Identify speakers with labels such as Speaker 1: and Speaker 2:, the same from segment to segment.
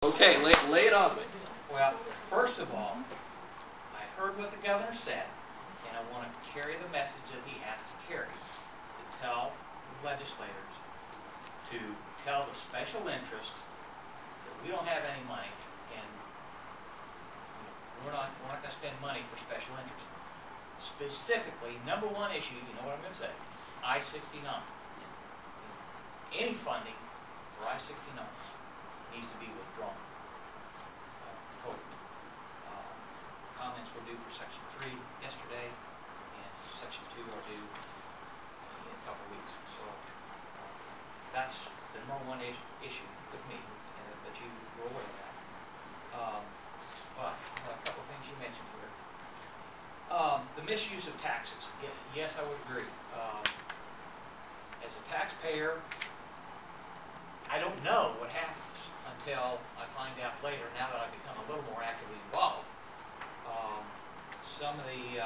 Speaker 1: Okay, lay it on me.
Speaker 2: Well, first of all, I heard what the governor said, and I want to carry the message that he has to carry, to tell legislators, to tell the special interest that we don't have any money, and we're not going to spend money for special interest. Specifically, number one issue, you know what I'm going to say, I-69. Any funding for I-69 needs to be withdrawn. Comments were due for Section 3 yesterday, and Section 2 are due in a couple of weeks. So that's the number one issue with me, but you were aware of that. But a couple of things you mentioned here. The misuse of taxes. Yes, I would agree. As a taxpayer, I don't know what happens until I find out later, now that I've become a little more actively involved. Some of the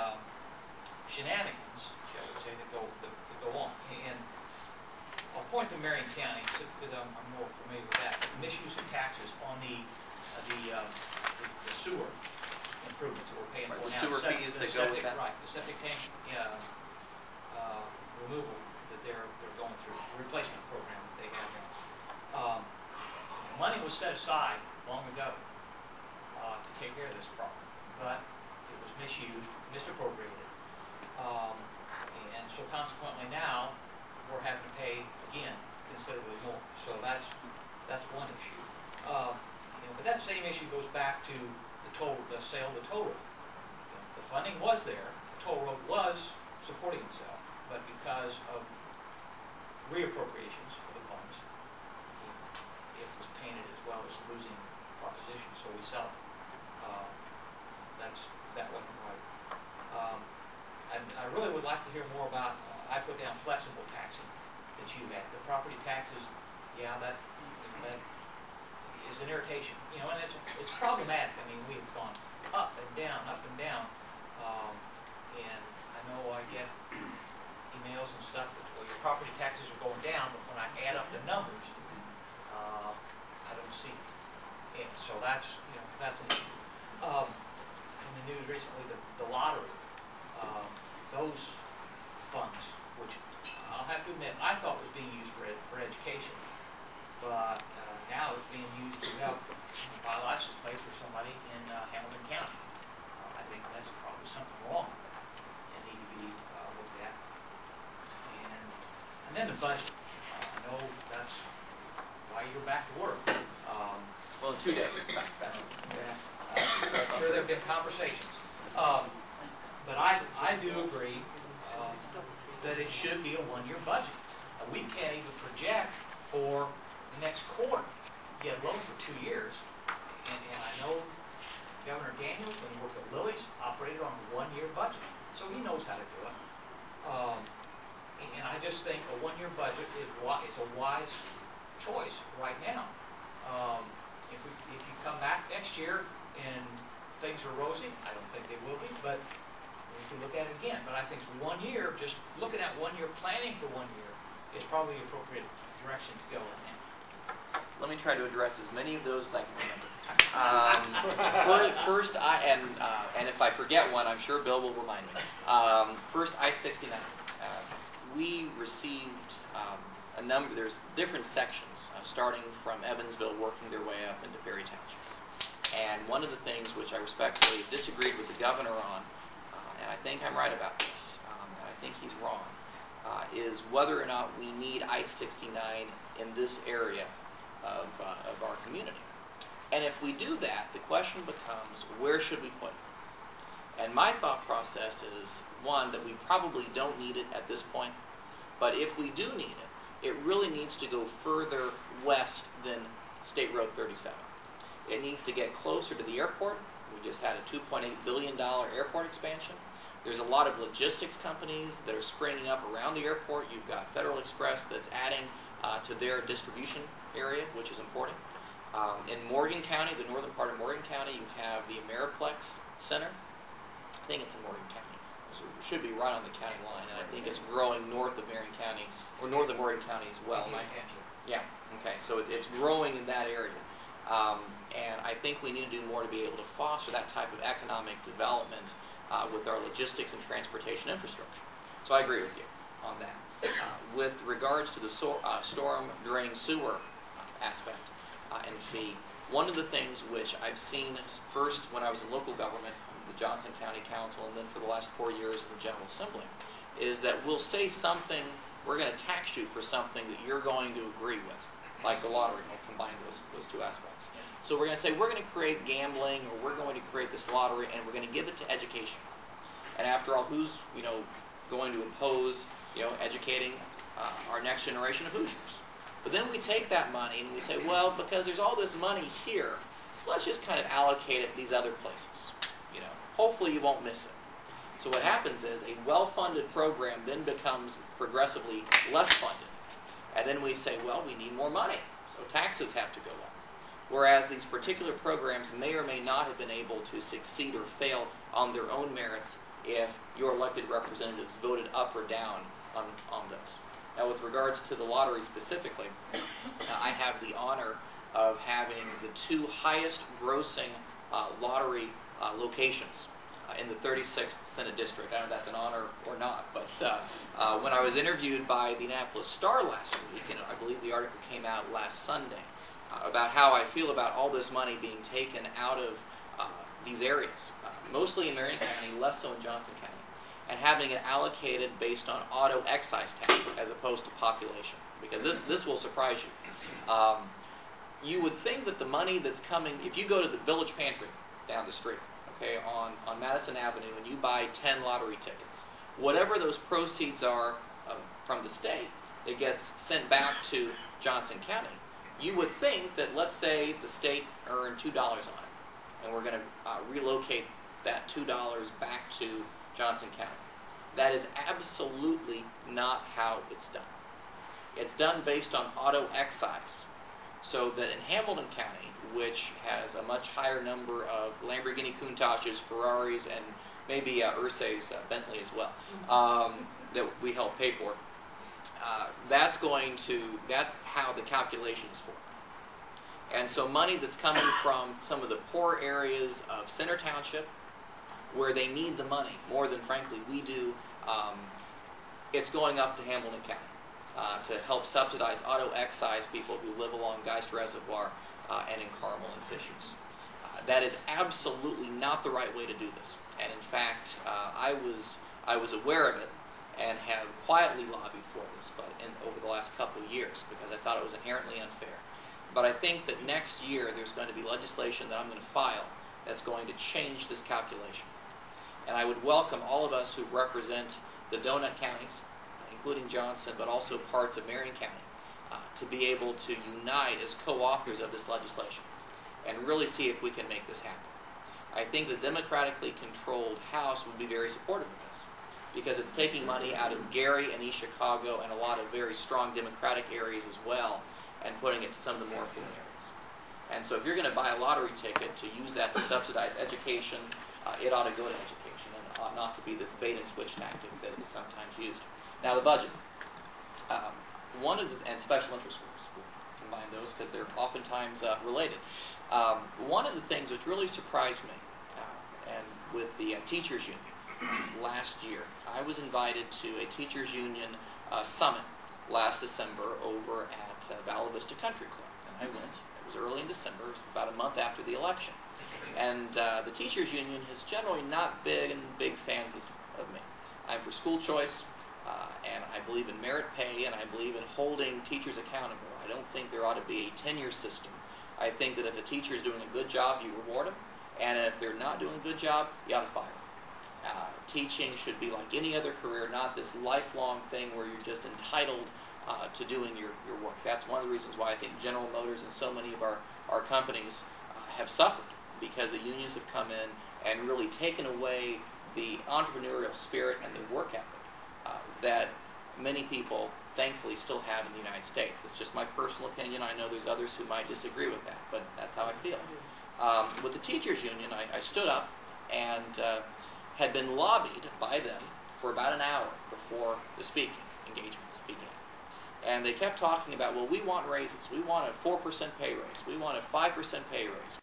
Speaker 2: shenanigans, shall we say, that go on. And I'll point to Marion County because I'm more familiar with that. But the misuse of taxes on the sewer improvements that we're paying for now.
Speaker 1: The sewer fees that go with that.
Speaker 2: Right, the septic tank removal that they're going through, the replacement program that they have now. Money was set aside long ago to take care of this problem, but it was misused, misappropriated, and so consequently now we're having to pay again considerably more. So that's one issue. But that same issue goes back to the sale of the toll road. The funding was there, the toll road was supporting itself, but because of reappropriations of the funds, it was painted as well as losing proposition, so we sell it. That wasn't right. I really would like to hear more about, I put down flexible taxing that you had. The property taxes, yeah, that is an irritation. And it's problematic. I mean, we've gone up and down, and I know I get emails and stuff that, well, your property taxes are going down, but when I add up the numbers, I don't see it. And so that's an issue. In the news recently, the lottery, those funds, which I'll have to admit, I thought was being used for education, but now it's being used to help buy a license plate for somebody in Hamilton County. I think that's probably something wrong with that and need to be looked at. And then the budget. I know that's why you're back to work.
Speaker 1: Well, in 2 days. Back.
Speaker 2: Yeah. I'm sure there have been conversations. But I do agree that it should be a one-year budget. We can't even project for the next quarter, get alone for 2 years. And I know Governor Daniels, when he worked at Lily's, operated on a one-year budget. So he knows how to do it. And I just think a one-year budget is a wise choice right now. If you come back next year and things are rosy, I don't think they will be, but we can look at it again. But I think 1 year, just looking at 1 year, planning for 1 year, is probably the appropriate direction to go in.
Speaker 1: Let me try to address as many of those as I can remember. First, and if I forget one, I'm sure Bill will remind me. First, I-69. We received a number. There's different sections starting from Evansville, working their way up into Perry Township. And one of the things which I respectfully disagreed with the governor on, and I think I'm right about this, and I think he's wrong, is whether or not we need I-69 in this area of our community. And if we do that, the question becomes, where should we put it? And my thought process is, one, that we probably don't need it at this point, but if we do need it, it really needs to go further west than State Road 37. It needs to get closer to the airport. We just had a $2.8 billion airport expansion. There's a lot of logistics companies that are springing up around the airport. You've got Federal Express that's adding to their distribution area, which is important. In Morgan County, the northern part of Morgan County, you have the Ameriplex Center. I think it's in Morgan County. So it should be right on the county line, and I think it's growing north of Marion County, or north of Morgan County as well. Yeah, okay, so it's growing in that area. And I think we need to do more to be able to foster that type of economic development with our logistics and transportation infrastructure. So I agree with you on that. With regards to the storm drain sewer aspect and fee, one of the things which I've seen first when I was in local government, the Johnson County Council, and then for the last 4 years in the General Assembly, is that we'll say something, we're going to tax you for something that you're going to agree with, like the lottery. We'll combine those two aspects. So we're going to say we're going to create gambling, or we're going to create this lottery, and we're going to give it to education. And after all, who's going to oppose educating our next generation of Hoosiers? But then we take that money and we say, well, because there's all this money here, let's just kind of allocate it these other places. Hopefully you won't miss it. So what happens is a well-funded program then becomes progressively less funded. And then we say, well, we need more money, so taxes have to go up. Whereas these particular programs may or may not have been able to succeed or fail on their own merits if your elected representatives voted up or down on those. Now, with regards to the lottery specifically, I have the honor of having the 2 highest grossing lottery locations in the 36th Senate District. I don't know if that's an honor or not, but when I was interviewed by the Annapolis Star last week, and I believe the article came out last Sunday, about how I feel about all this money being taken out of these areas, mostly in Marion County, less so in Johnson County, and having it allocated based on auto excise tax as opposed to population. Because this will surprise you. You would think that the money that's coming, if you go to the Village Pantry down the street, okay, on Madison Avenue, and you buy 10 lottery tickets, whatever those proceeds are from the state, it gets sent back to Johnson County. You would think that, let's say, the state earned $2 on it, and we're going to relocate that $2 back to Johnson County. That is absolutely not how it's done. It's done based on auto excise. So that in Hamilton County, which has a much higher number of Lamborghini Countaches, Ferraris, and maybe Ursay's Bentley as well, that we help pay for, that's how the calculation is for. And so money that's coming from some of the poor areas of Center Township, where they need the money more than, frankly, we do, it's going up to Hamilton County to help subsidize auto excise people who live along Geist Reservoir and in Carmel and Fishers. That is absolutely not the right way to do this. And in fact, I was aware of it and have quietly lobbied for this over the last couple of years because I thought it was inherently unfair. But I think that next year there's going to be legislation that I'm going to file that's going to change this calculation. And I would welcome all of us who represent the donut counties, including Johnson, but also parts of Marion County, to be able to unite as co-authors of this legislation and really see if we can make this happen. I think the democratically controlled House would be very supportive of this because it's taking money out of Gary and East Chicago and a lot of very strong Democratic areas as well and putting it to some of the more affluent areas. And so if you're going to buy a lottery ticket to use that to subsidize education, it ought to go to education and ought not to be this bait and switch tactic that is sometimes used. Now the budget. And special interest groups, we'll combine those because they're oftentimes related. One of the things which really surprised me, and with the teachers union last year, I was invited to a teachers union summit last December over at Vala Vista Country Club, and I went. It was early in December, about a month after the election, and the teachers union has generally not been big fans of me. I'm for school choice. And I believe in merit pay, and I believe in holding teachers accountable. I don't think there ought to be a tenure system. I think that if a teacher is doing a good job, you reward them, and if they're not doing a good job, you ought to fire them. Teaching should be like any other career, not this lifelong thing where you're just entitled to doing your work. That's one of the reasons why I think General Motors and so many of our companies have suffered, because the unions have come in and really taken away the entrepreneurial spirit and the work ethic that many people, thankfully, still have in the United States. That's just my personal opinion. I know there's others who might disagree with that, but that's how I feel. With the teachers union, I stood up and had been lobbied by them for about an hour before the speaking engagements began. And they kept talking about, well, we want raises. We want a 4% pay raise. We want a 5% pay raise.